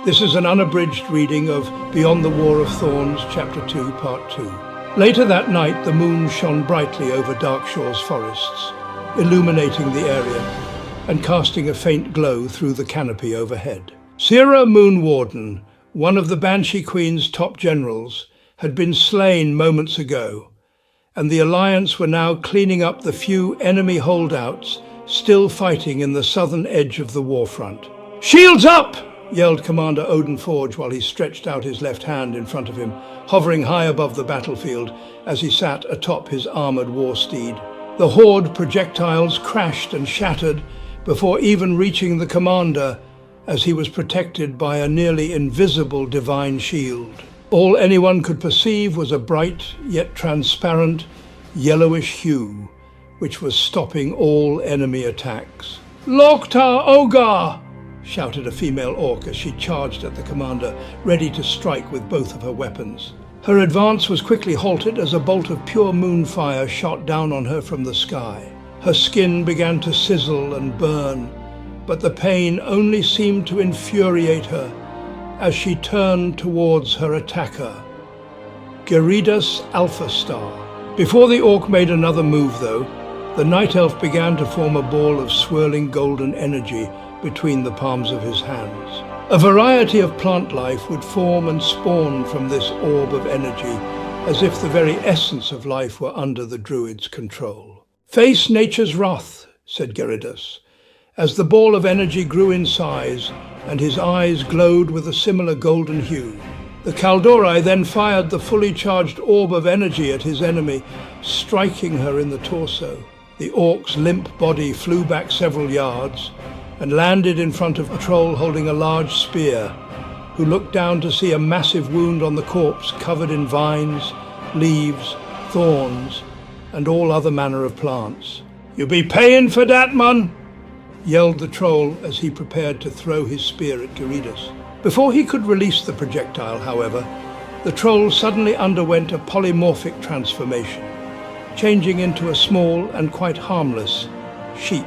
This is an unabridged reading of Beyond the War of Thorns, Chapter 2, Part 2. Later that night, the moon shone brightly over Darkshore's forests, illuminating the area and casting a faint glow through the canopy overhead. Sira Moon Warden, one of the Banshee Queen's top generals, had been slain moments ago, and the Alliance were now cleaning up the few enemy holdouts still fighting in the southern edge of the warfront. "Shields up!" yelled Commander Odin Forge while he stretched out his left hand in front of him, hovering high above the battlefield as he sat atop his armored war steed. The Horde projectiles crashed and shattered before even reaching the commander, as he was protected by a nearly invisible divine shield. All anyone could perceive was a bright yet transparent yellowish hue, which was stopping all enemy attacks. "Loktar Ogar!" shouted a female orc as she charged at the commander, ready to strike with both of her weapons. Her advance was quickly halted as a bolt of pure moonfire shot down on her from the sky. Her skin began to sizzle and burn, but the pain only seemed to infuriate her as she turned towards her attacker, Geridus Alpha Star. Before the orc made another move, though, the night elf began to form a ball of swirling golden energy between the palms of his hands. A variety of plant life would form and spawn from this orb of energy, as if the very essence of life were under the druid's control. "Face nature's wrath," said Geridus, as the ball of energy grew in size and his eyes glowed with a similar golden hue. The Kaldori then fired the fully charged orb of energy at his enemy, striking her in the torso. The orc's limp body flew back several yards and landed in front of a troll holding a large spear, who looked down to see a massive wound on the corpse covered in vines, leaves, thorns, and all other manner of plants. "You be paying for that, man!" yelled the troll as he prepared to throw his spear at Geridus. Before he could release the projectile, however, the troll suddenly underwent a polymorphic transformation, changing into a small and quite harmless sheep.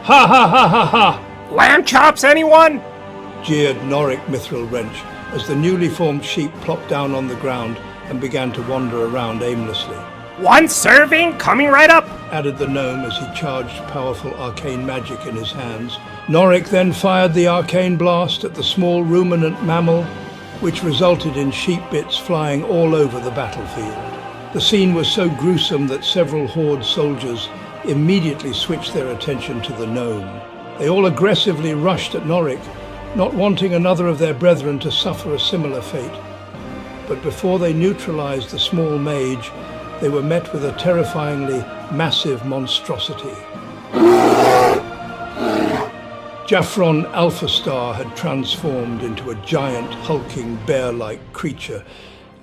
"Ha ha ha ha ha! Lamb chops, anyone?" jeered Norik Mithril Wrench as the newly formed sheep plopped down on the ground and began to wander around aimlessly. "One serving, coming right up," added the gnome as he charged powerful arcane magic in his hands. Norik then fired the arcane blast at the small ruminant mammal, which resulted in sheep bits flying all over the battlefield. The scene was so gruesome that several Horde soldiers immediately switched their attention to the gnome. They all aggressively rushed at Norik, not wanting another of their brethren to suffer a similar fate. But before they neutralized the small mage, they were met with a terrifyingly massive monstrosity. Jaffron Alpha Star had transformed into a giant, hulking, bear-like creature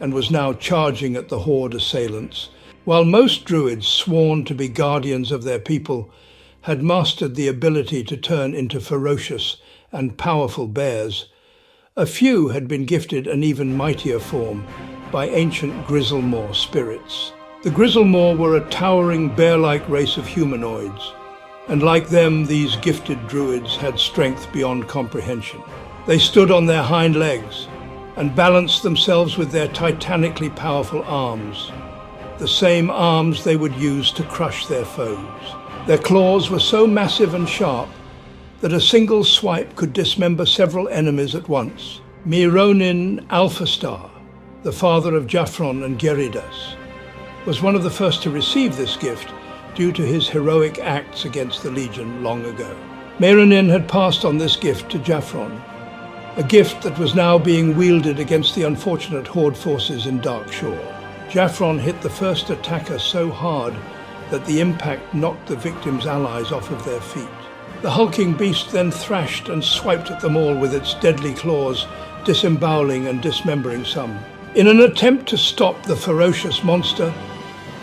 and was now charging at the Horde assailants. While most druids, sworn to be guardians of their people, had mastered the ability to turn into ferocious and powerful bears, a few had been gifted an even mightier form by ancient Grizzlemore spirits. The Grizzlemore were a towering bear-like race of humanoids, and like them, these gifted druids had strength beyond comprehension. They stood on their hind legs and balanced themselves with their titanically powerful arms, the same arms they would use to crush their foes. Their claws were so massive and sharp that a single swipe could dismember several enemies at once. Mironin Alpha Star, the father of Jaffron and Geridus, was one of the first to receive this gift due to his heroic acts against the Legion long ago. Mironin had passed on this gift to Jaffron, a gift that was now being wielded against the unfortunate Horde forces in Darkshore. Jaffron hit the first attacker so hard that the impact knocked the victim's allies off of their feet. The hulking beast then thrashed and swiped at them all with its deadly claws, disemboweling and dismembering some. In an attempt to stop the ferocious monster,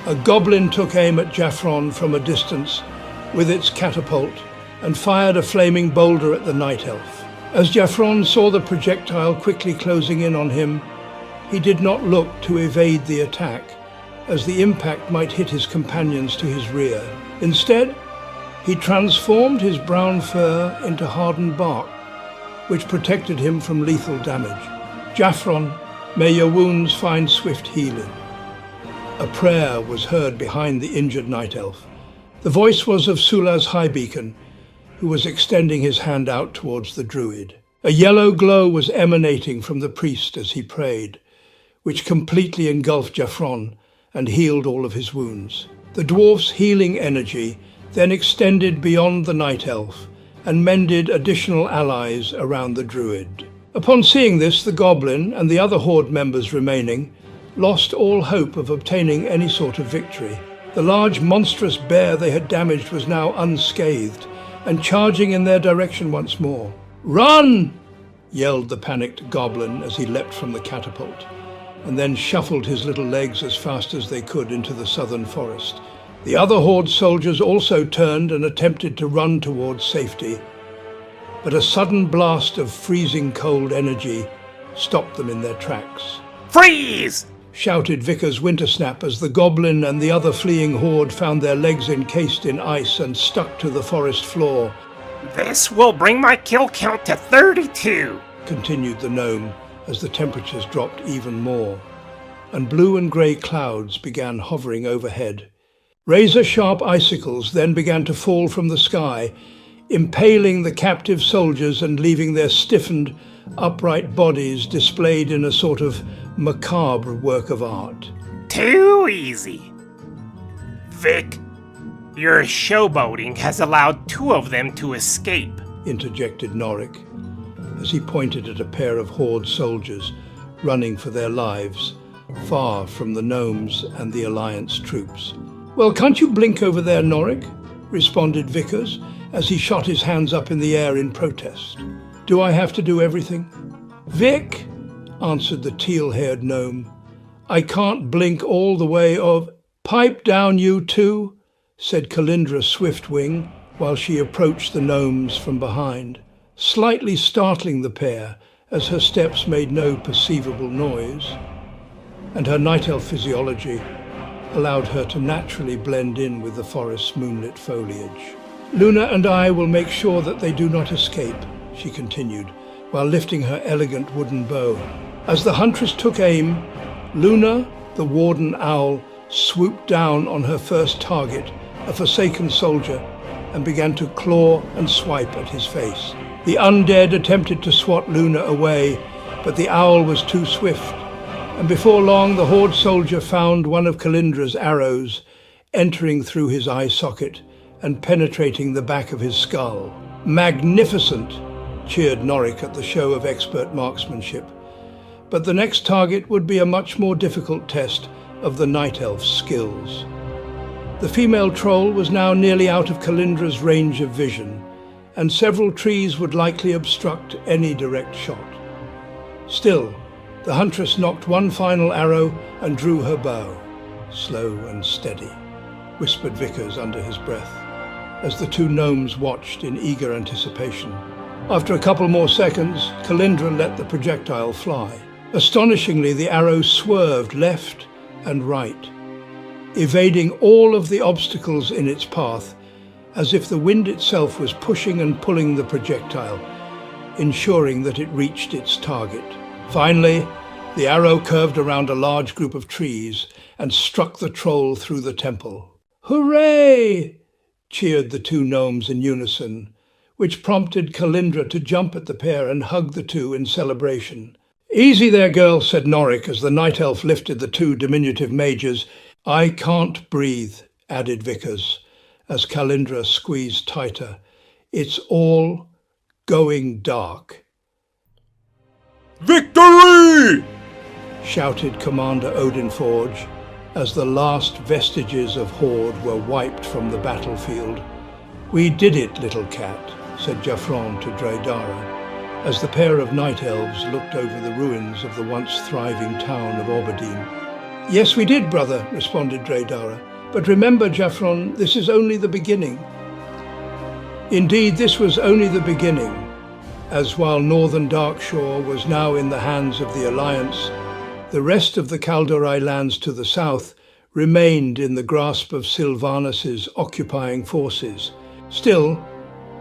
a goblin took aim at Jaffron from a distance with its catapult and fired a flaming boulder at the night elf. As Jaffron saw the projectile quickly closing in on him, he did not look to evade the attack, as the impact might hit his companions to his rear. Instead, he transformed his brown fur into hardened bark, which protected him from lethal damage. Jaffron, may your wounds find swift healing. A prayer was heard behind the injured night elf. The voice was of Sula's high beacon, who was extending his hand out towards the druid. A yellow glow was emanating from the priest as he prayed, which completely engulfed Jaffron and healed all of his wounds. The dwarf's healing energy then extended beyond the night elf and mended additional allies around the druid. Upon seeing this, the goblin and the other Horde members remaining lost all hope of obtaining any sort of victory. The large monstrous bear they had damaged was now unscathed and charging in their direction once more. "Run!" yelled the panicked goblin as he leapt from the catapult, and then shuffled his little legs as fast as they could into the southern forest. The other Horde soldiers also turned and attempted to run towards safety, but a sudden blast of freezing cold energy stopped them in their tracks. Freeze! Shouted Vickers Wintersnap as the goblin and the other fleeing Horde found their legs encased in ice and stuck to the forest floor. This will bring my kill count to 32, continued the gnome as the temperatures dropped even more, and blue and grey clouds began hovering overhead. Razor-sharp icicles then began to fall from the sky, impaling the captive soldiers and leaving their stiffened, upright bodies displayed in a sort of macabre work of art. Too easy. Vic, your showboating has allowed 2 of them to escape, interjected Norik, as he pointed at a pair of Horde soldiers running for their lives, far from the gnomes and the Alliance troops. "Well, can't you blink over there, Norik?" responded Vickers, as he shot his hands up in the air in protest. "Do I have to do everything?" "Vic," answered the teal-haired gnome, "I can't blink all the way of—" "Pipe down, you two," said Kalindra Swiftwing, while she approached the gnomes from behind, slightly startling the pair as her steps made no perceivable noise, and her night elf physiology allowed her to naturally blend in with the forest's moonlit foliage. "Luna and I will make sure that they do not escape," she continued, while lifting her elegant wooden bow. As the huntress took aim, Luna, the warden owl, swooped down on her first target, a forsaken soldier, and began to claw and swipe at his face. The undead attempted to swat Luna away, but the owl was too swift, and before long the Horde soldier found one of Kalindra's arrows, entering through his eye socket and penetrating the back of his skull. "Magnificent!" cheered Norik at the show of expert marksmanship. But the next target would be a much more difficult test of the night elf's skills. The female troll was now nearly out of Kalindra's range of vision, and several trees would likely obstruct any direct shot. Still, the huntress knocked one final arrow and drew her bow. "Slow and steady," whispered Vickers under his breath, as the 2 gnomes watched in eager anticipation. After a couple more seconds, Kalindra let the projectile fly. Astonishingly, the arrow swerved left and right, evading all of the obstacles in its path, as if the wind itself was pushing and pulling the projectile, ensuring that it reached its target. Finally, the arrow curved around a large group of trees and struck the troll through the temple. "Hooray!" cheered the 2 gnomes in unison, which prompted Kalindra to jump at the pair and hug the 2 in celebration. "Easy there, girl," said Norik as the night elf lifted the 2 diminutive mages. "I can't breathe," added Vickers, as Kalindra squeezed tighter. "It's all going dark." Victory! shouted Commander Odinforge, as the last vestiges of Horde were wiped from the battlefield. "We did it, little cat," said Jaffron to Draydara, as the pair of night elves looked over the ruins of the once thriving town of Oberdeen. "Yes, we did, brother," responded Draydara. "But remember, Jaffron, this is only the beginning." Indeed, this was only the beginning, as while northern Darkshore was now in the hands of the Alliance, the rest of the Kaldurai lands to the south remained in the grasp of Sylvanas's occupying forces. Still,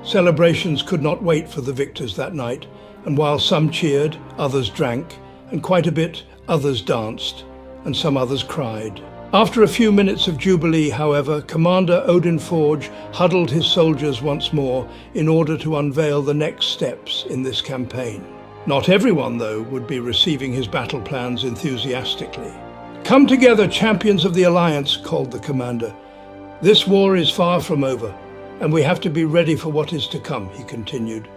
celebrations could not wait for the victors that night, and while some cheered, others drank, and quite a bit others danced, and some others cried. After a few minutes of jubilee, however, Commander Odin Forge huddled his soldiers once more in order to unveil the next steps in this campaign. Not everyone, though, would be receiving his battle plans enthusiastically. "Come together, champions of the Alliance," called the commander. "This war is far from over, and we have to be ready for what is to come," he continued.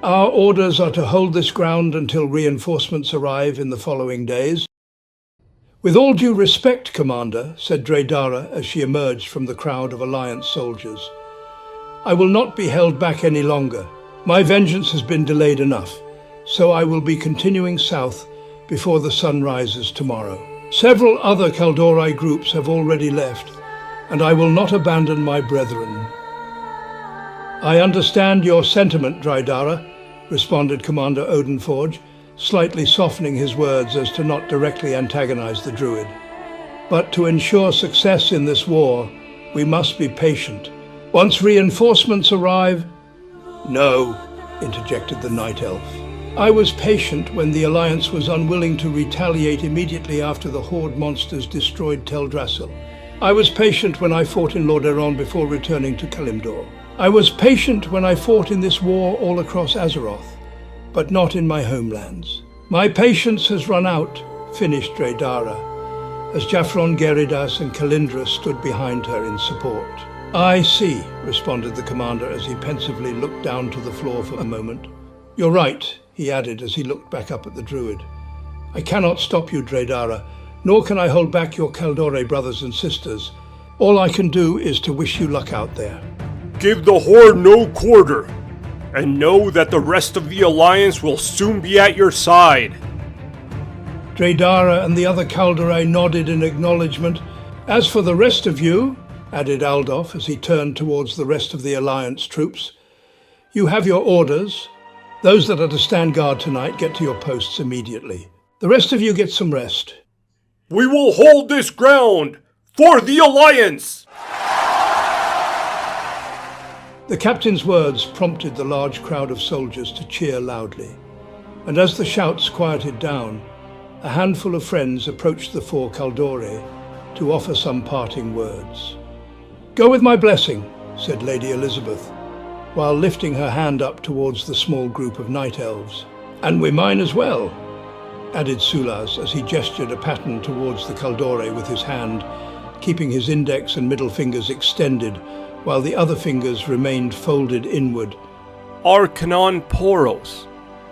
"Our orders are to hold this ground until reinforcements arrive in the following days." "With all due respect, Commander," said Draydara as she emerged from the crowd of Alliance soldiers, "I will not be held back any longer. My vengeance has been delayed enough, so I will be continuing south before the sun rises tomorrow. Several other Kaldorei groups have already left, and I will not abandon my brethren." "I understand your sentiment, Draydara," responded Commander Odin Forge, slightly softening his words as to not directly antagonize the druid. "But to ensure success in this war, we must be patient. Once reinforcements arrive—" "No," interjected the Night Elf. "I was patient when the Alliance was unwilling to retaliate immediately after the Horde monsters destroyed Teldrassil. I was patient when I fought in Lordaeron before returning to Kalimdor. I was patient when I fought in this war all across Azeroth, but not in my homelands. My patience has run out," finished Draydara, as Jaffron Geridas and Kalindra stood behind her in support. "I see," responded the commander as he pensively looked down to the floor for a moment. "You're right," he added as he looked back up at the druid. "I cannot stop you, Draydara, nor can I hold back your Kaldorei brothers and sisters. All I can do is to wish you luck out there." "Give the Horde no quarter, and know that the rest of the Alliance will soon be at your side." Draydara and the other Kaldorei nodded in acknowledgement. "As for the rest of you," added Aldof as he turned towards the rest of the Alliance troops, "you have your orders. Those that are to stand guard tonight get to your posts immediately. The rest of you get some rest." "We will hold this ground for the Alliance!" The captain's words prompted the large crowd of soldiers to cheer loudly, and as the shouts quieted down, a handful of friends approached the four Kaldorei to offer some parting words. "Go with my blessing," said Lady Elizabeth, while lifting her hand up towards the small group of night elves. "And we mine as well," added Sulaz as he gestured a pattern towards the Kaldorei with his hand, keeping his index and middle fingers extended while the other fingers remained folded inward. "Arcanon Poros,"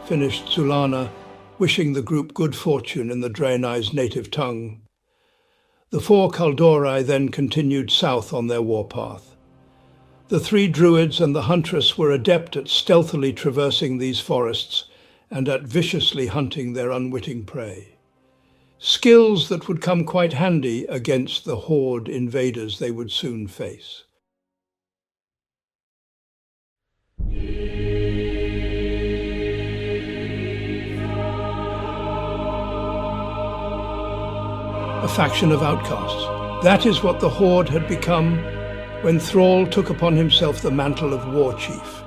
finished Sulana, wishing the group good fortune in the Draenei's native tongue. The four Kaldorei then continued south on their warpath. The three druids and the huntress were adept at stealthily traversing these forests and at viciously hunting their unwitting prey. Skills that would come quite handy against the Horde invaders they would soon face. A faction of outcasts. That is what the Horde had become when Thrall took upon himself the mantle of war chief,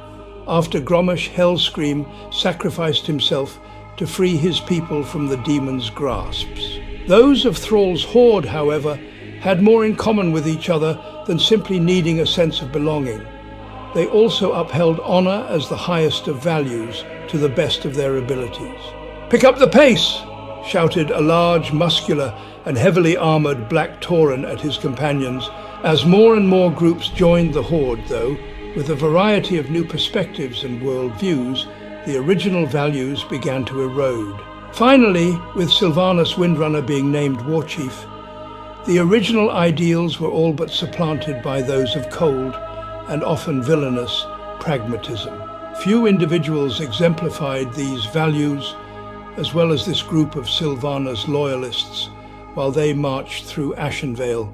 after Gromish Hellscream sacrificed himself to free his people from the demon's grasps. Those of Thrall's Horde, however, had more in common with each other than simply needing a sense of belonging. They also upheld honor as the highest of values to the best of their abilities. "Pick up the pace!" shouted a large, muscular, and heavily armored black Tauren at his companions. As more and more groups joined the Horde, though, with a variety of new perspectives and worldviews, the original values began to erode. Finally, with Sylvanas Windrunner being named Warchief, the original ideals were all but supplanted by those of cold and often villainous pragmatism. Few individuals exemplified these values, as well as this group of Sylvanas loyalists, while they marched through Ashenvale,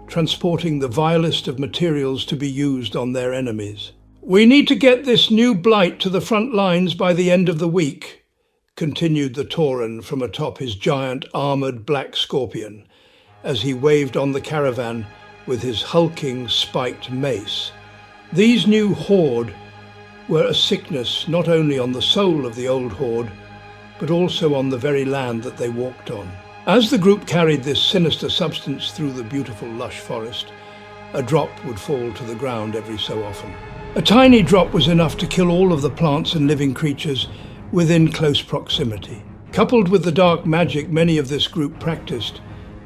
transporting the vilest of materials to be used on their enemies. "We need to get this new blight to the front lines by the end of the week," continued the Tauren from atop his giant armored black scorpion, as he waved on the caravan with his hulking spiked mace. "These new Horde were a sickness not only on the soul of the old Horde, but also on the very land that they walked on. As the group carried this sinister substance through the beautiful lush forest, a drop would fall to the ground every so often. A tiny drop was enough to kill all of the plants and living creatures within close proximity. Coupled with the dark magic many of this group practiced,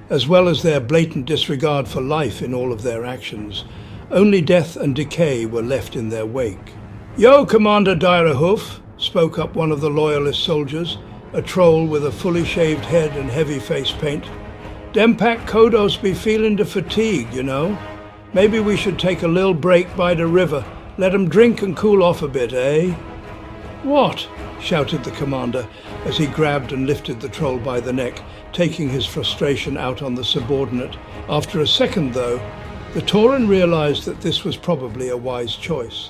as well as their blatant disregard for life in all of their actions, only death and decay were left in their wake. "Yo, Commander Direhoof," spoke up one of the loyalist soldiers, a troll with a fully shaved head and heavy face paint. "Dem pack Kodos be feeling the fatigue, you know. Maybe we should take a little break by the river, let 'em drink and cool off a bit, eh?" "What?" shouted the commander as he grabbed and lifted the troll by the neck, taking his frustration out on the subordinate. After a second, though, the Tauren realized that this was probably a wise choice,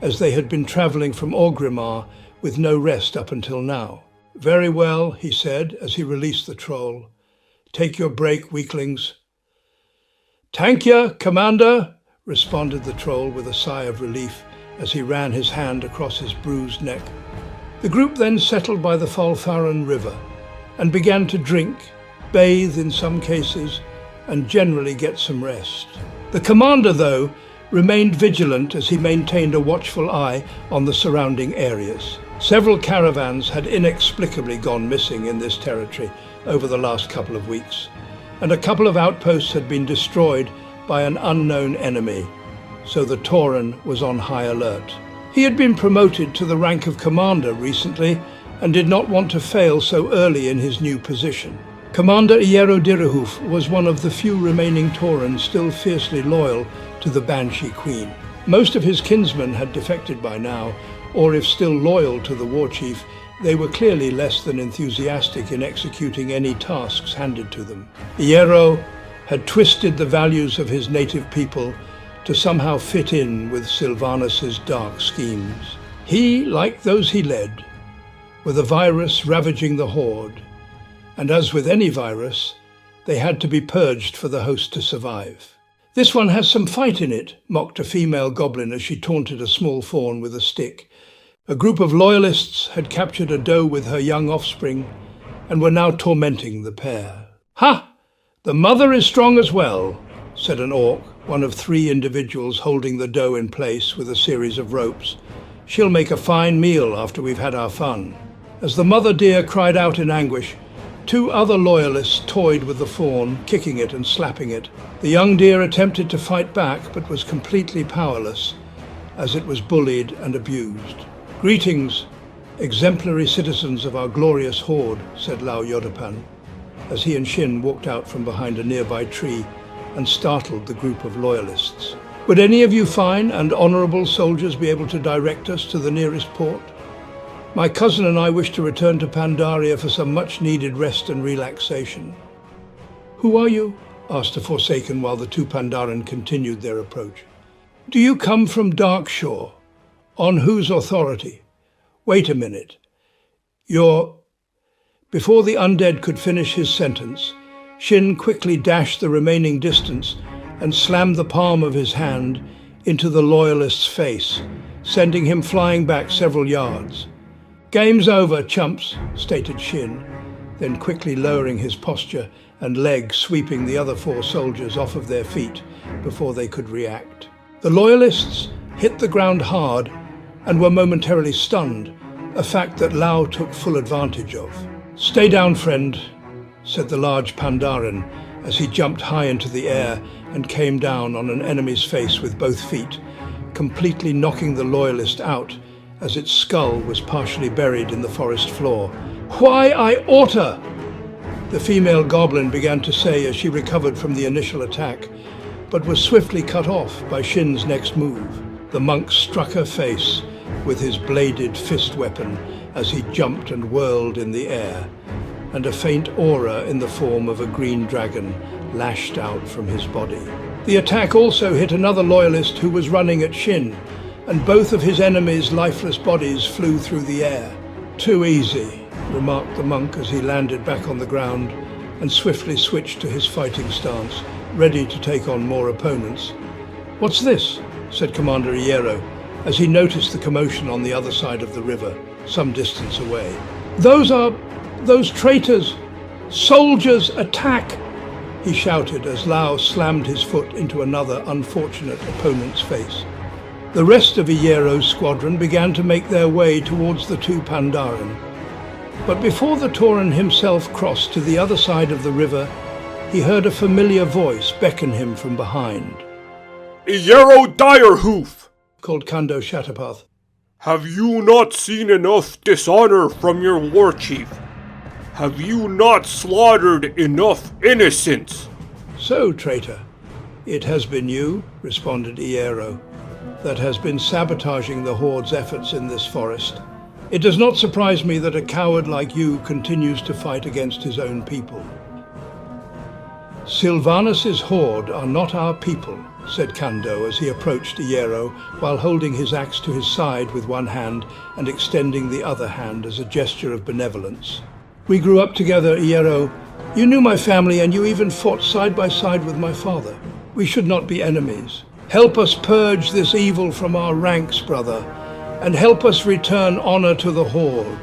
as they had been traveling from Orgrimmar with no rest up until now. "Very well," he said as he released the troll. "Take your break, weaklings." "Thank ya, Commander," responded the troll with a sigh of relief as he ran his hand across his bruised neck. The group then settled by the Falfaran River and began to drink, bathe in some cases, and generally get some rest. The commander, though, remained vigilant as he maintained a watchful eye on the surrounding areas. Several caravans had inexplicably gone missing in this territory over the last couple of weeks, and a couple of outposts had been destroyed by an unknown enemy, so the Tauren was on high alert. He had been promoted to the rank of commander recently and did not want to fail so early in his new position. Commander Iero Direhoof was one of the few remaining Tauren still fiercely loyal to the Banshee Queen. Most of his kinsmen had defected by now, or if still loyal to the war chief, they were clearly less than enthusiastic in executing any tasks handed to them. Iero had twisted the values of his native people to somehow fit in with Sylvanus's dark schemes. He, like those he led, were the virus ravaging the Horde, and as with any virus, they had to be purged for the host to survive. "This one has some fight in it," mocked a female goblin as she taunted a small fawn with a stick. A group of loyalists had captured a doe with her young offspring and were now tormenting the pair. "Ha! The mother is strong as well," said an orc, one of 3 individuals holding the doe in place with a series of ropes. "She'll make a fine meal after we've had our fun." As the mother deer cried out in anguish, 2 other loyalists toyed with the fawn, kicking it and slapping it. The young deer attempted to fight back, but was completely powerless, as it was bullied and abused. "Greetings, exemplary citizens of our glorious Horde," said Lao Yodapan, as he and Shin walked out from behind a nearby tree and startled the group of loyalists. "Would any of you fine and honorable soldiers be able to direct us to the nearest port? My cousin and I wish to return to Pandaria for some much-needed rest and relaxation." "Who are you?" asked the Forsaken while the 2 Pandaren continued their approach. "Do you come from Darkshore? On whose authority? Wait a minute. You're—" Before the undead could finish his sentence, Shin quickly dashed the remaining distance and slammed the palm of his hand into the loyalist's face, sending him flying back several yards. "Game's over, chumps," stated Shin, then quickly lowering his posture and leg, sweeping the other 4 soldiers off of their feet before they could react. The loyalists hit the ground hard and were momentarily stunned, a fact that Lao took full advantage of. "Stay down, friend," said the large Pandaren as he jumped high into the air and came down on an enemy's face with both feet, completely knocking the loyalist out as its skull was partially buried in the forest floor. "Why, I oughta!" the female goblin began to say as she recovered from the initial attack, but was swiftly cut off by Shin's next move. The monk struck her face with his bladed fist weapon as he jumped and whirled in the air, and a faint aura in the form of a green dragon lashed out from his body. The attack also hit another loyalist who was running at Shin, and both of his enemies' lifeless bodies flew through the air. "Too easy," remarked the monk as he landed back on the ground and swiftly switched to his fighting stance, ready to take on more opponents. "What's this?" said Commander Iero, as he noticed the commotion on the other side of the river, some distance away. Those traitors! Soldiers, attack! He shouted as Lao slammed his foot into another unfortunate opponent's face. The rest of Iero's squadron began to make their way towards the two Pandaren. But before the Tauren himself crossed to the other side of the river, he heard a familiar voice beckon him from behind. Iero Direhoof! Called Kando Shatapath. Have you not seen enough dishonor from your war chief? Have you not slaughtered enough innocents? So, traitor, it has been you, responded Iero, that has been sabotaging the Horde's efforts in this forest. It does not surprise me that a coward like you continues to fight against his own people. Sylvanus' Horde are not our people, said Kando as he approached Iero while holding his axe to his side with one hand and extending the other hand as a gesture of benevolence. We grew up together, Iero. You knew my family and you even fought side by side with my father. We should not be enemies. Help us purge this evil from our ranks, brother, and help us return honor to the Horde.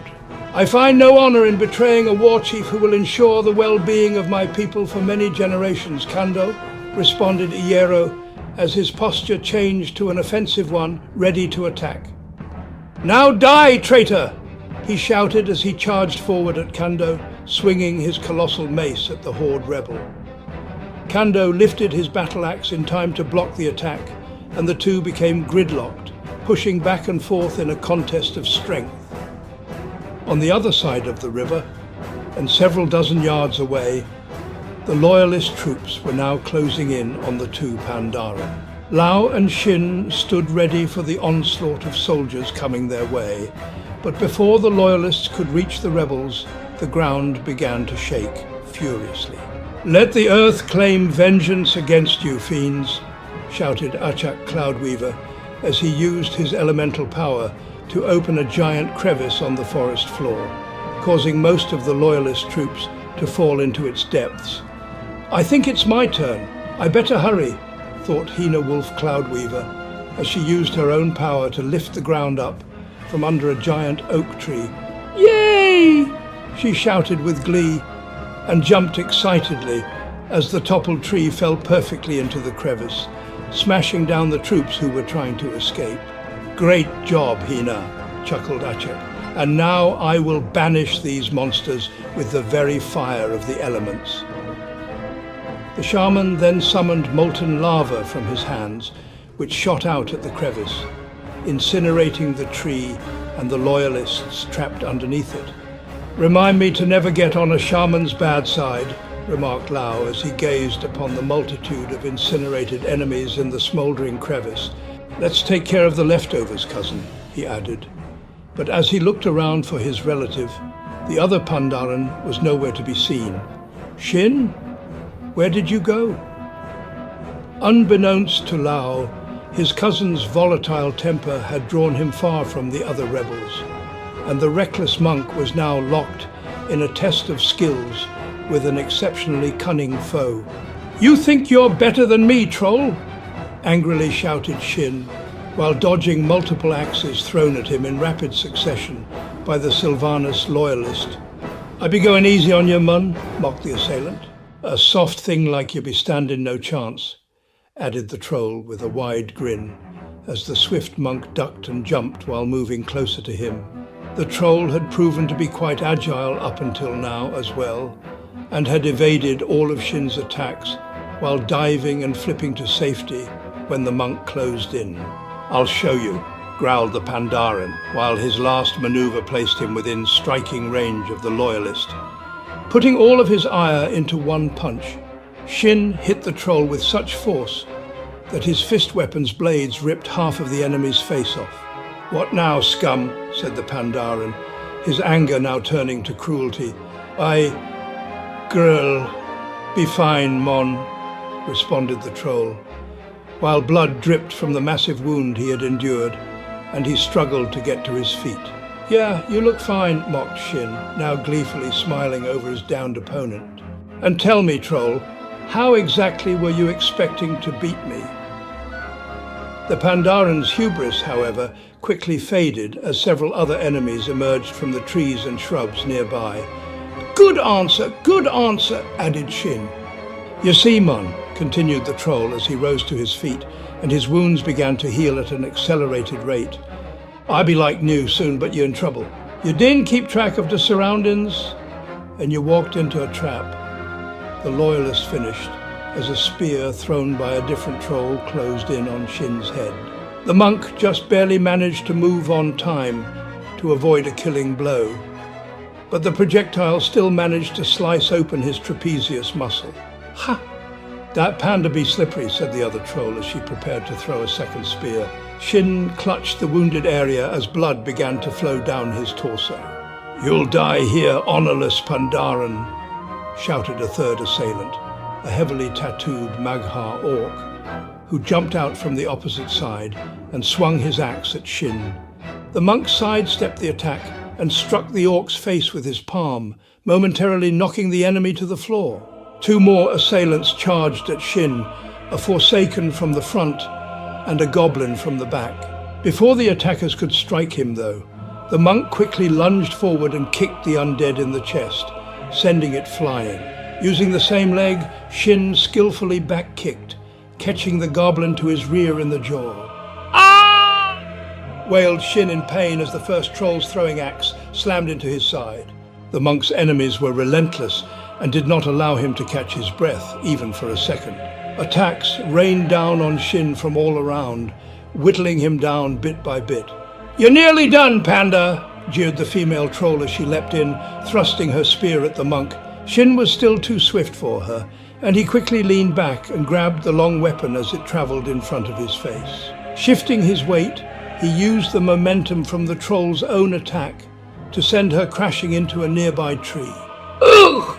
I find no honor in betraying a war chief who will ensure the well-being of my people for many generations, Kando, responded Iero as his posture changed to an offensive one, ready to attack. Now die, traitor! He shouted as he charged forward at Kando, swinging his colossal mace at the Horde rebel. Kando lifted his battle axe in time to block the attack, and the two became gridlocked, pushing back and forth in a contest of strength. On the other side of the river, and several dozen yards away, the Loyalist troops were now closing in on the two Pandaren. Lao and Shin stood ready for the onslaught of soldiers coming their way, but before the Loyalists could reach the rebels, the ground began to shake furiously. Let the earth claim vengeance against you, fiends, shouted Achak Cloudweaver as he used his elemental power to open a giant crevice on the forest floor, causing most of the Loyalist troops to fall into its depths. I think it's my turn. I better hurry, thought Hina Wolf Cloudweaver, as she used her own power to lift the ground up from under a giant oak tree. Yay! She shouted with glee and jumped excitedly as the toppled tree fell perfectly into the crevice, smashing down the troops who were trying to escape. Great job, Hina, chuckled Achak, and now I will banish these monsters with the very fire of the elements. The shaman then summoned molten lava from his hands, which shot out at the crevice, incinerating the tree and the Loyalists trapped underneath it. Remind me to never get on a shaman's bad side, remarked Lao as he gazed upon the multitude of incinerated enemies in the smouldering crevice. Let's take care of the leftovers, cousin, he added. But as he looked around for his relative, the other Pandaren was nowhere to be seen. Shin? Where did you go? Unbeknownst to Lao, his cousin's volatile temper had drawn him far from the other rebels, and the reckless monk was now locked in a test of skills with an exceptionally cunning foe. You think you're better than me, troll? Angrily shouted Shin, while dodging multiple axes thrown at him in rapid succession by the Sylvanus Loyalist. I be going easy on you, mun, mocked the assailant. A soft thing like you be standing no chance, added the troll with a wide grin, as the swift monk ducked and jumped while moving closer to him. The troll had proven to be quite agile up until now as well, and had evaded all of Shin's attacks while diving and flipping to safety when the monk closed in. I'll show you, growled the Pandaren, while his last maneuver placed him within striking range of the Loyalist. Putting all of his ire into one punch, Shin hit the troll with such force that his fist weapon's blades ripped half of the enemy's face off. What now, scum? Said the Pandaren, his anger now turning to cruelty. Grrl, be fine, mon, responded the troll, while blood dripped from the massive wound he had endured, and he struggled to get to his feet. Yeah, you look fine, mocked Shin, now gleefully smiling over his downed opponent. And tell me, troll, how exactly were you expecting to beat me? The Pandaaran's hubris, however, quickly faded as several other enemies emerged from the trees and shrubs nearby. Good answer, added Shin. You see, Mon, continued the troll as he rose to his feet, and his wounds began to heal at an accelerated rate. I be like new soon, but you're in trouble. You didn't keep track of the surroundings, and you walked into a trap. The loyalist finished, as a spear thrown by a different troll closed in on Shin's head. The monk just barely managed to move on time to avoid a killing blow, but the projectile still managed to slice open his trapezius muscle. Ha! That panda be slippery, said the other troll as she prepared to throw a second spear. Shin clutched the wounded area as blood began to flow down his torso. You'll die here, honorless Pandaaran, shouted a third assailant, a heavily tattooed Magha orc, who jumped out from the opposite side and swung his axe at Shin. The monk sidestepped the attack and struck the orc's face with his palm, momentarily knocking the enemy to the floor. Two more assailants charged at Shin, a Forsaken from the front and a goblin from the back. Before the attackers could strike him, though, the monk quickly lunged forward and kicked the undead in the chest, sending it flying. Using the same leg, Shin skillfully back-kicked, catching the goblin to his rear in the jaw. "Ah!" wailed Shin in pain as the first troll's throwing axe slammed into his side. The monk's enemies were relentless and did not allow him to catch his breath, even for a second. Attacks rained down on Shin from all around, whittling him down bit by bit. "You're nearly done, Panda," jeered the female troll as she leapt in, thrusting her spear at the monk. Shin was still too swift for her, and he quickly leaned back and grabbed the long weapon as it travelled in front of his face. Shifting his weight, he used the momentum from the troll's own attack to send her crashing into a nearby tree. Ugh!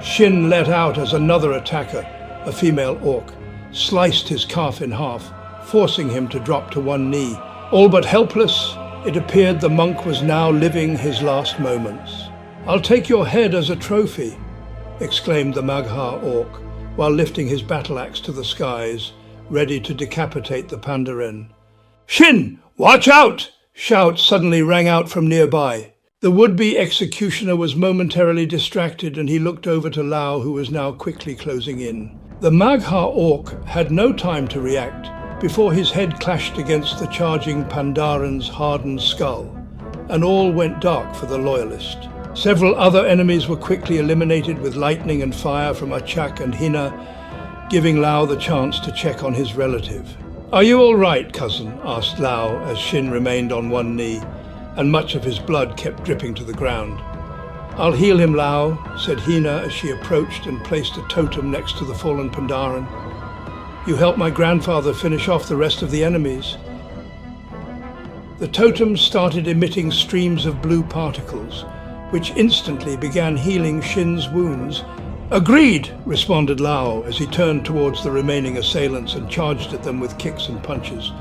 Shin let out as another attacker, a female orc, sliced his calf in half, forcing him to drop to one knee. All but helpless, it appeared the monk was now living his last moments. "I'll take your head as a trophy," exclaimed the Magha orc, while lifting his battle axe to the skies, ready to decapitate the Pandaren. "Shin, watch out!" shouts suddenly rang out from nearby. The would-be executioner was momentarily distracted, and he looked over to Lao, who was now quickly closing in. The Magha orc had no time to react before his head clashed against the charging Pandaaran's hardened skull, and all went dark for the loyalist. Several other enemies were quickly eliminated with lightning and fire from Achak and Hina, giving Lao the chance to check on his relative. "Are you all right, cousin?" asked Lao as Shin remained on one knee, and much of his blood kept dripping to the ground. "I'll heal him, Lao," said Hina as she approached and placed a totem next to the fallen Pandaaran. "You helped my grandfather finish off the rest of the enemies." The totem started emitting streams of blue particles, which instantly began healing Shin's wounds. "Agreed," responded Lao as he turned towards the remaining assailants and charged at them with kicks and punches.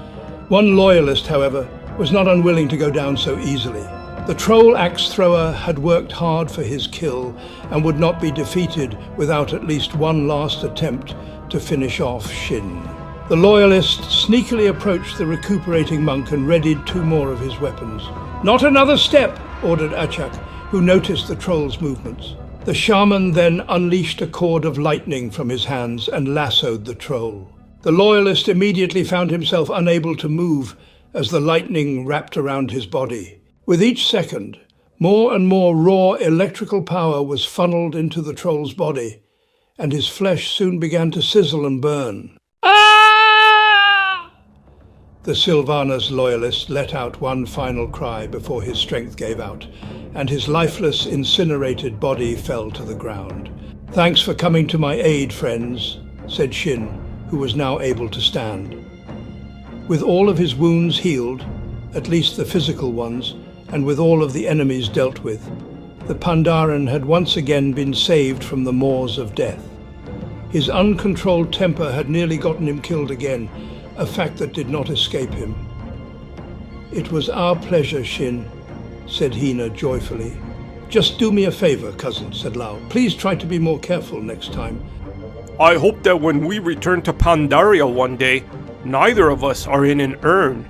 One loyalist, however, was not unwilling to go down so easily. The troll axe thrower had worked hard for his kill and would not be defeated without at least one last attempt to finish off Shin. The loyalist sneakily approached the recuperating monk and readied two more of his weapons. "Not another step," ordered Achak, who noticed the troll's movements. The shaman then unleashed a cord of lightning from his hands and lassoed the troll. The loyalist immediately found himself unable to move as the lightning wrapped around his body. With each second, more and more raw electrical power was funneled into the troll's body, and his flesh soon began to sizzle and burn. "Ah!" The Sylvanas loyalist let out one final cry before his strength gave out, and his lifeless, incinerated body fell to the ground. "Thanks for coming to my aid, friends," said Shin, who was now able to stand. With all of his wounds healed, at least the physical ones, and with all of the enemies dealt with, the Pandaaran had once again been saved from the maws of death. His uncontrolled temper had nearly gotten him killed again, a fact that did not escape him. "It was our pleasure, Shin," said Hina joyfully. "Just do me a favor, cousin," said Lao. "Please try to be more careful next time." I hope that when we return to Pandaria one day, Neither of us are in an urn.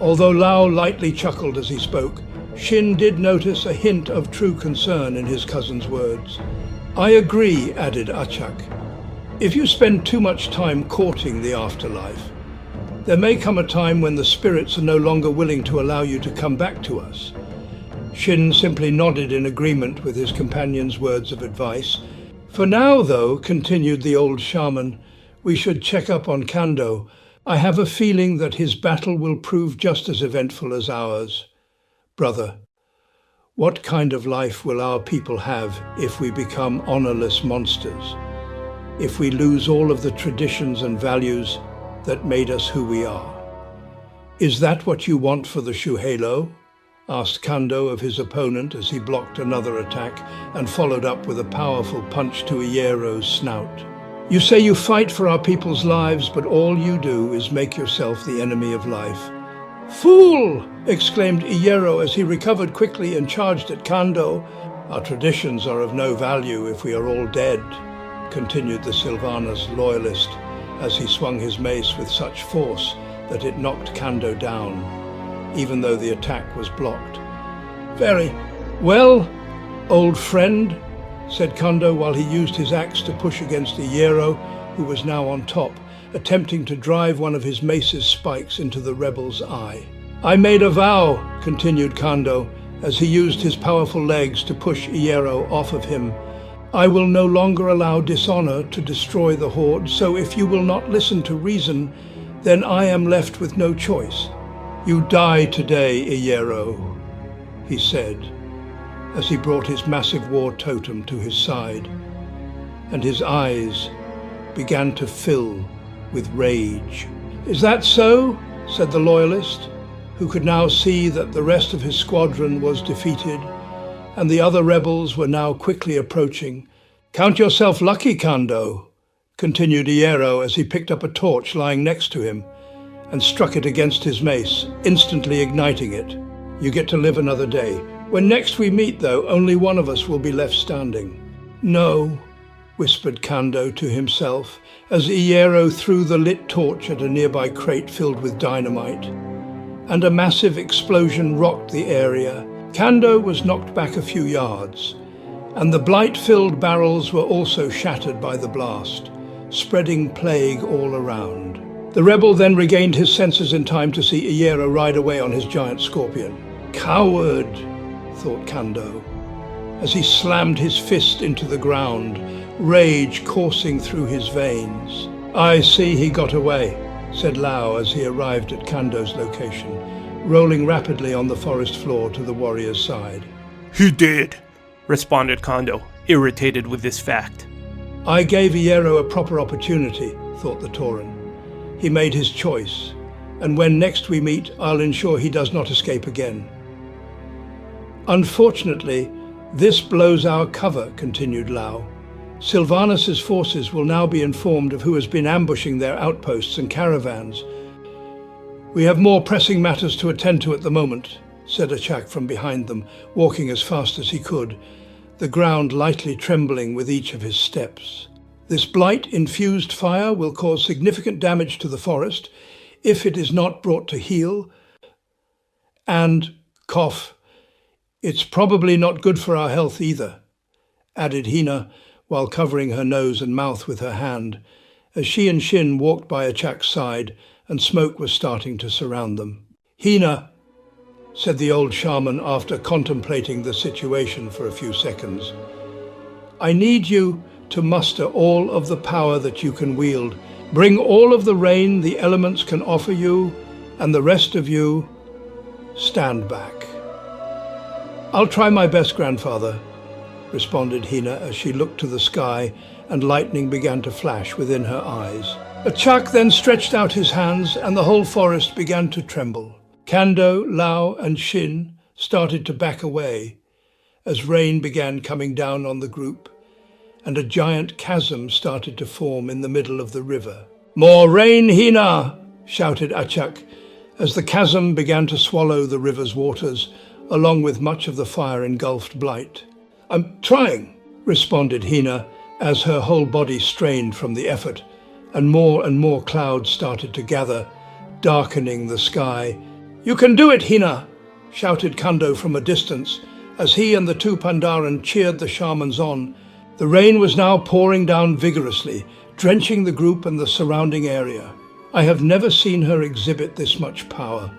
Although Lao lightly chuckled as he spoke, Shin did notice a hint of true concern in his cousin's words. "I agree," added Achak. "If you spend too much time courting the afterlife, there may come a time when the spirits are no longer willing to allow you to come back to us." Shin simply nodded in agreement with his companion's words of advice. "For now, though," continued the old shaman, "we should check up on Kando. I have a feeling that his battle will prove just as eventful as ours. Brother, what kind of life will our people have if we become honorless monsters? If we lose all of the traditions and values that made us who we are? Is that what you want for the Shuhelo?" asked Kando of his opponent as he blocked another attack and followed up with a powerful punch to Iero's snout. "You say you fight for our people's lives, but all you do is make yourself the enemy of life." "Fool!" exclaimed Iero as he recovered quickly and charged at Kando. "Our traditions are of no value if we are all dead," continued the Sylvanas loyalist as he swung his mace with such force that it knocked Kando down, even though the attack was blocked. "Very well, old friend," said Kando while he used his axe to push against Iero, who was now on top, attempting to drive one of his mace's spikes into the rebel's eye. "I made a vow," continued Kando, as he used his powerful legs to push Iero off of him. "I will no longer allow dishonor to destroy the Horde, so if you will not listen to reason, then I am left with no choice. You die today, Iero," he said, as he brought his massive war totem to his side, and his eyes began to fill with rage. "Is that so?" said the loyalist, who could now see that the rest of his squadron was defeated, and the other rebels were now quickly approaching. "Count yourself lucky, Kando," continued Iero as he picked up a torch lying next to him and struck it against his mace, instantly igniting it. "You get to live another day. When next we meet, though, only one of us will be left standing." "No," whispered Kando to himself as Iero threw the lit torch at a nearby crate filled with dynamite, and a massive explosion rocked the area. Kando was knocked back a few yards, and the blight-filled barrels were also shattered by the blast, spreading plague all around. The rebel then regained his senses in time to see Iero ride away on his giant scorpion. "Coward," thought Kando, as he slammed his fist into the ground, rage coursing through his veins. "I see he got away," said Lao as he arrived at Kando's location, rolling rapidly on the forest floor to the warrior's side. "He did," responded Kando, irritated with this fact. "I gave Iero a proper opportunity," thought the Tauren. "He made his choice, and when next we meet, I'll ensure he does not escape again." "Unfortunately, this blows our cover," continued Lao. "Sylvanas's forces will now be informed of who has been ambushing their outposts and caravans. We have more pressing matters to attend to at the moment," said Achak from behind them, walking as fast as he could, the ground lightly trembling with each of his steps. "This blight-infused fire will cause significant damage to the forest if it is not brought to heel, and, cough, it's probably not good for our health either," added Hina, while covering her nose and mouth with her hand, as she and Shin walked by Achak's side and smoke was starting to surround them. "Hina," said the old shaman after contemplating the situation for a few seconds, "I need you to muster all of the power that you can wield. Bring all of the rain the elements can offer you, and the rest of you, stand back." "I'll try my best, grandfather," responded Hina as she looked to the sky and lightning began to flash within her eyes. Achak then stretched out his hands and the whole forest began to tremble. Kando, Lao and Shin started to back away as rain began coming down on the group, and a giant chasm started to form in the middle of the river. "More rain, Hina!" shouted Achak, as the chasm began to swallow the river's waters, along with much of the fire-engulfed blight. "I'm trying," responded Hina, as her whole body strained from the effort, and more clouds started to gather, darkening the sky. "You can do it, Hina!" shouted Kando from a distance, as he and the two Pandaren cheered the shamans on. The rain was now pouring down vigorously, drenching the group and the surrounding area. "I have never seen her exhibit this much power,"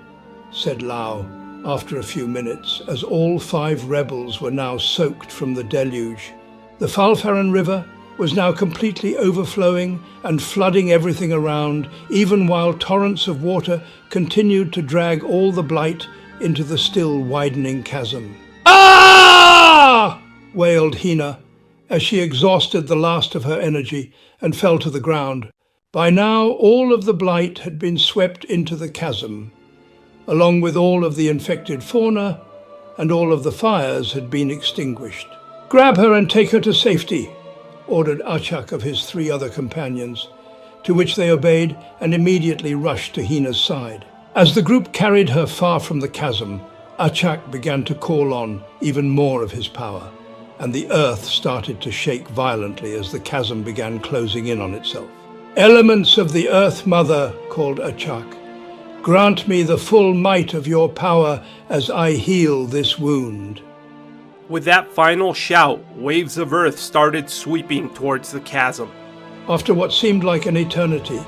said Lao, after a few minutes, as all 5 rebels were now soaked from the deluge. The Falfaran River was now completely overflowing and flooding everything around, even while torrents of water continued to drag all the blight into the still widening chasm. "Ah!" wailed Hina, as she exhausted the last of her energy and fell to the ground. By now, all of the blight had been swept into the chasm, along with all of the infected fauna, and all of the fires had been extinguished. "Grab her and take her to safety," ordered Achak of his 3 other companions, to which they obeyed and immediately rushed to Hina's side. As the group carried her far from the chasm, Achak began to call on even more of his power, and the earth started to shake violently as the chasm began closing in on itself. "Elements of the Earth Mother," called Achak, "grant me the full might of your power as I heal this wound." With that final shout, waves of earth started sweeping towards the chasm. After what seemed like an eternity,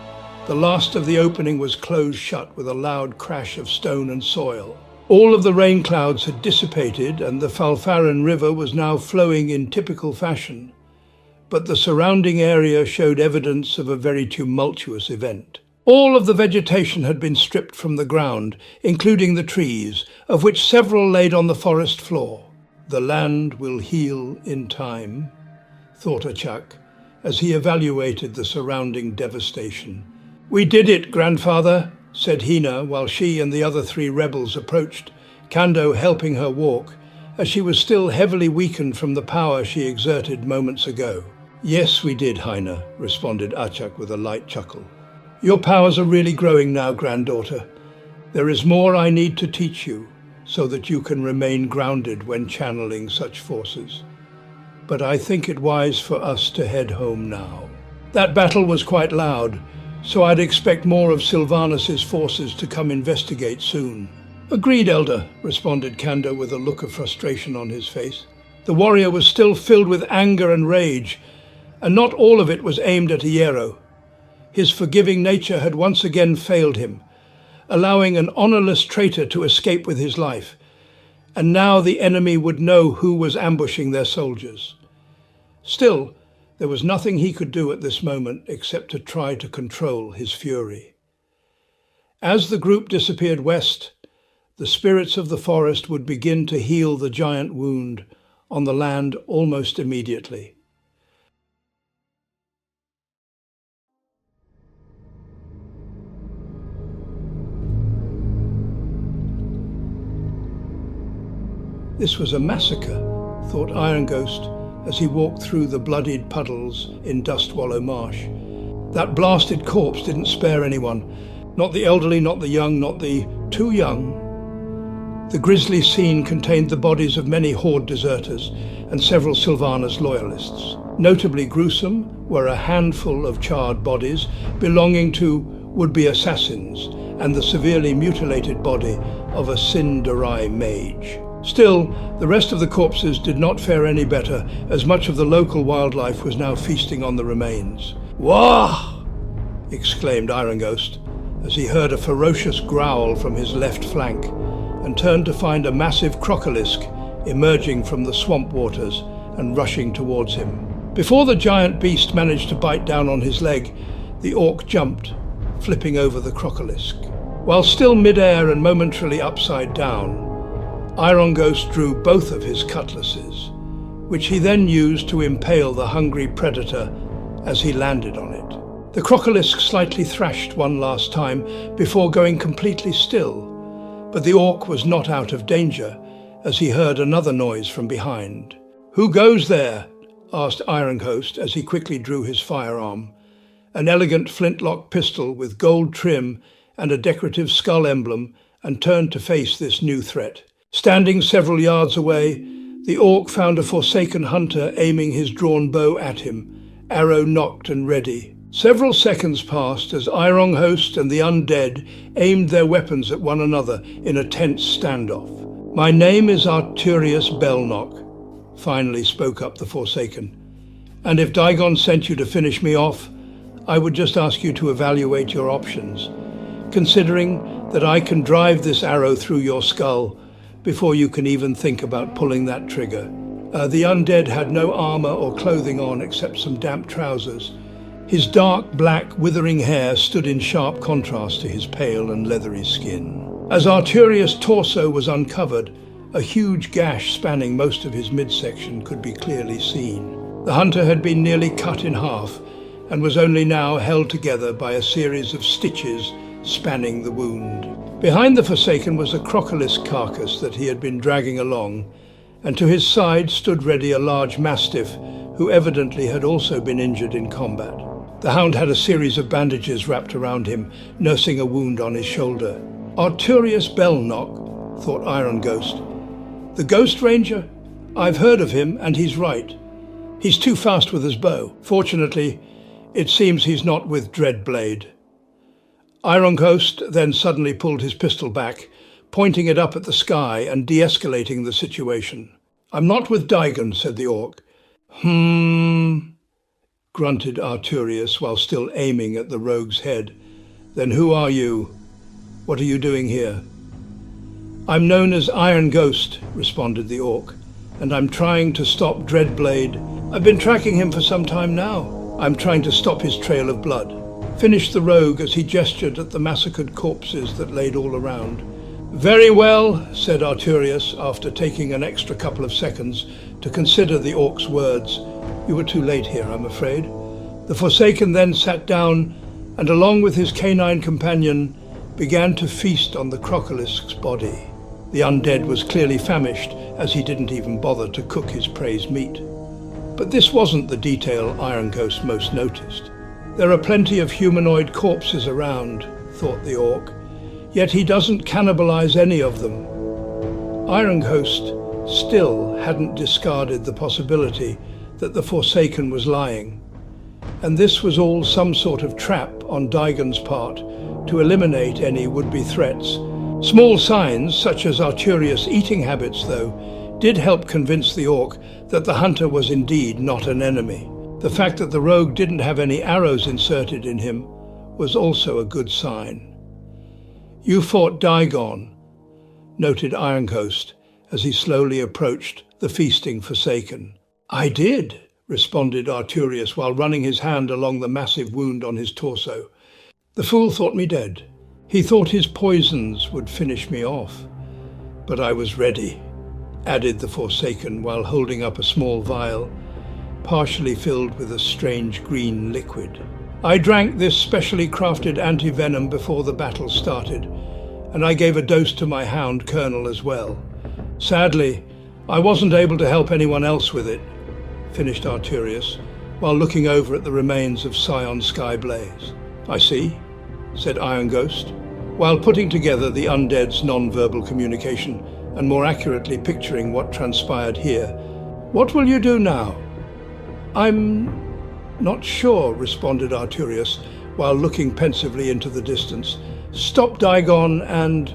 the last of the opening was closed shut with a loud crash of stone and soil. All of the rain clouds had dissipated and the Falfaran River was now flowing in typical fashion, but the surrounding area showed evidence of a very tumultuous event. All of the vegetation had been stripped from the ground, including the trees, of which several laid on the forest floor. "The land will heal in time," thought Achak, as he evaluated the surrounding devastation. "We did it, grandfather," said Hina, while she and the other 3 rebels approached, Kando helping her walk, as she was still heavily weakened from the power she exerted moments ago. "Yes, we did, Hina," responded Achak with a light chuckle. "Your powers are really growing now, granddaughter. There is more I need to teach you, so that you can remain grounded when channeling such forces. But I think it wise for us to head home now." That battle was quite loud, so I'd expect more of Sylvanus's forces to come investigate soon. "Agreed, Elder," responded Kando with a look of frustration on his face. The warrior was still filled with anger and rage, and not all of it was aimed at Iero. His forgiving nature had once again failed him, allowing an honorless traitor to escape with his life, and now the enemy would know who was ambushing their soldiers. Still, there was nothing he could do at this moment except to try to control his fury. As the group disappeared west, the spirits of the forest would begin to heal the giant wound on the land almost immediately. This was a massacre, thought Iron Ghost as he walked through the bloodied puddles in Dustwallow Marsh. That blasted corpse didn't spare anyone, not the elderly, not the young, not the too young. The grisly scene contained the bodies of many Horde deserters and several Sylvanus loyalists. Notably gruesome were a handful of charred bodies belonging to would-be assassins and the severely mutilated body of a Sindarai mage. Still, the rest of the corpses did not fare any better, as much of the local wildlife was now feasting on the remains. "Wah!" exclaimed Iron Ghost, as he heard a ferocious growl from his left flank, and turned to find a massive crocolisk emerging from the swamp waters and rushing towards him. Before the giant beast managed to bite down on his leg, the orc jumped, flipping over the crocolisk. While still mid-air and momentarily upside down, Iron Ghost drew both of his cutlasses, which he then used to impale the hungry predator as he landed on it. The crocolisk slightly thrashed one last time before going completely still, but the orc was not out of danger as he heard another noise from behind. "Who goes there?" asked Iron Ghost as he quickly drew his firearm, an elegant flintlock pistol with gold trim and a decorative skull emblem, and turned to face this new threat. Standing several yards away, the orc found a Forsaken hunter aiming his drawn bow at him, arrow nocked and ready. Several seconds passed as Iron Host and the undead aimed their weapons at one another in a tense standoff. "My name is Arturius Belknock," finally spoke up the Forsaken. "And if Dagon sent you to finish me off, I would just ask you to evaluate your options, considering that I can drive this arrow through your skull before you can even think about pulling that trigger." The undead had no armor or clothing on except some damp trousers. His dark, black, withering hair stood in sharp contrast to his pale and leathery skin. As Arturius' torso was uncovered, a huge gash spanning most of his midsection could be clearly seen. The hunter had been nearly cut in half and was only now held together by a series of stitches spanning the wound. Behind the Forsaken was a crocolisk carcass that he had been dragging along, and to his side stood ready a large mastiff who evidently had also been injured in combat. The hound had a series of bandages wrapped around him, nursing a wound on his shoulder. "Arturius Belknock," thought Iron Ghost. "The Ghost Ranger? I've heard of him, and he's right. He's too fast with his bow. Fortunately, it seems he's not with Dreadblade." Iron Ghost then suddenly pulled his pistol back, pointing it up at the sky and de-escalating the situation. "I'm not with Dagon," said the orc. Grunted Arturius while still aiming at the rogue's head. "Then who are you? What are you doing here?" "I'm known as Iron Ghost," responded the orc, "and I'm trying to stop Dreadblade. I've been tracking him for some time now. I'm trying to stop his trail of blood," finished the rogue as he gestured at the massacred corpses that laid all around. "Very well," said Arturius after taking an extra couple of seconds to consider the orc's words. "You were too late here, I'm afraid." The Forsaken then sat down and, along with his canine companion, began to feast on the crocolisk's body. The undead was clearly famished, as he didn't even bother to cook his prey's meat. But this wasn't the detail Iron Ghost most noticed. "There are plenty of humanoid corpses around," thought the orc, "yet he doesn't cannibalize any of them." Iron Ghost still hadn't discarded the possibility that the Forsaken was lying, and this was all some sort of trap on Dagon's part to eliminate any would-be threats. Small signs, such as Arturius' eating habits, though, did help convince the orc that the hunter was indeed not an enemy. The fact that the rogue didn't have any arrows inserted in him was also a good sign. "You fought Dagon," noted Iron Ghost as he slowly approached the feasting Forsaken. "I did," responded Arturius while running his hand along the massive wound on his torso. "The fool thought me dead. He thought his poisons would finish me off. But I was ready," added the Forsaken while holding up a small vial, partially filled with a strange green liquid. "I drank this specially crafted anti-venom before the battle started, and I gave a dose to my hound Colonel as well. Sadly, I wasn't able to help anyone else with it," finished Arturius, while looking over at the remains of Scion Skyblaze. "I see," said Iron Ghost, while putting together the undead's non-verbal communication and more accurately picturing what transpired here. "What will you do now?" "I'm not sure," responded Arturius, while looking pensively into the distance. "Stop Dagon and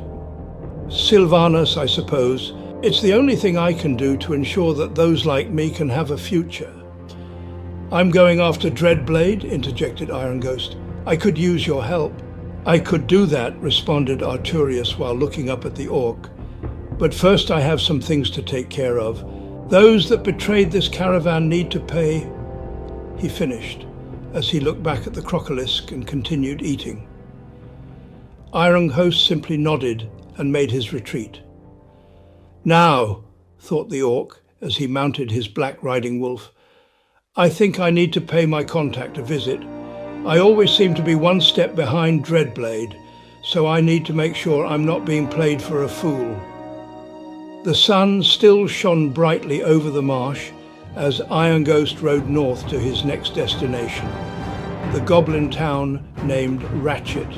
Sylvanus, I suppose. It's the only thing I can do to ensure that those like me can have a future." "I'm going after Dreadblade," interjected Iron Ghost. "I could use your help." "I could do that," responded Arturius while looking up at the orc. "But first I have some things to take care of. Those that betrayed this caravan need to pay," he finished, as he looked back at the crocolisk and continued eating. Iron Host simply nodded and made his retreat. "Now," thought the orc as he mounted his black riding wolf, "I think I need to pay my contact a visit. I always seem to be one step behind Dreadblade, so I need to make sure I'm not being played for a fool." The sun still shone brightly over the marsh as Iron Ghost rode north to his next destination, the goblin town named Ratchet.